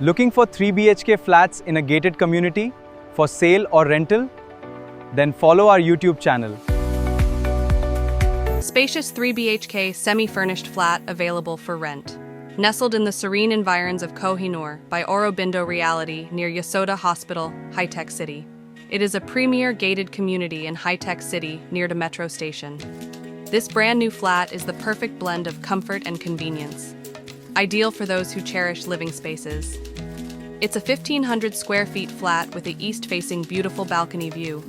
Looking for 3 BHK flats in a gated community for sale or rental? Then follow our YouTube channel. Spacious 3 BHK semi-furnished flat available for rent. Nestled in the serene environs of Kohinoor by Auro Realty near Yashoda Hospital, Hitech City. It is a premier gated community in Hitech City near to metro station. This brand new flat is the perfect blend of comfort and convenience. Ideal for those who cherish living spaces. It's a 1,500 square feet flat with an east-facing beautiful balcony view.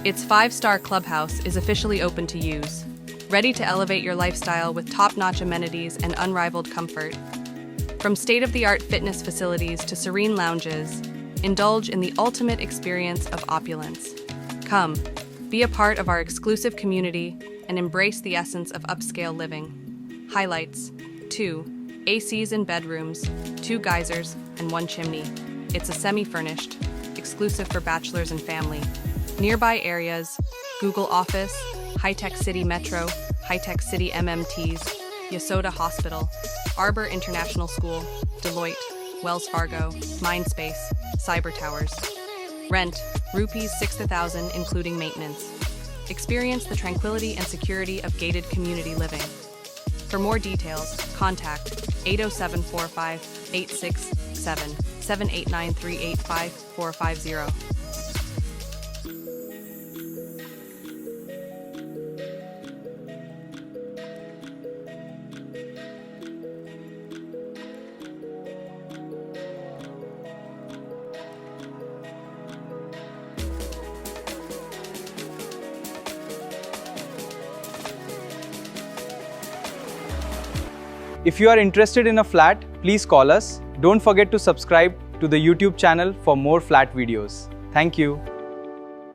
Its 5-star clubhouse is officially open to use. Ready to elevate your lifestyle with top-notch amenities and unrivaled comfort. From state-of-the-art fitness facilities to serene lounges, indulge in the ultimate experience of opulence. Come, be a part of our exclusive community and embrace the essence of upscale living. Highlights: 2 ACs in bedrooms, 2 geysers, and 1 chimney. It's a semi-furnished, exclusive for bachelors and family. Nearby areas: Google Office, Hitech City Metro, Hitech City MMTs, Yashoda Hospital, Arbor International School, Deloitte, Wells Fargo, Mindspace, Cyber Towers. Rent, Rs 6,000 including maintenance. Experience the tranquility and security of gated community living. For more details, contact 80745 867 789 385 450. If you are interested in a flat, please call us. Don't forget to subscribe to the YouTube channel for more flat videos. Thank you.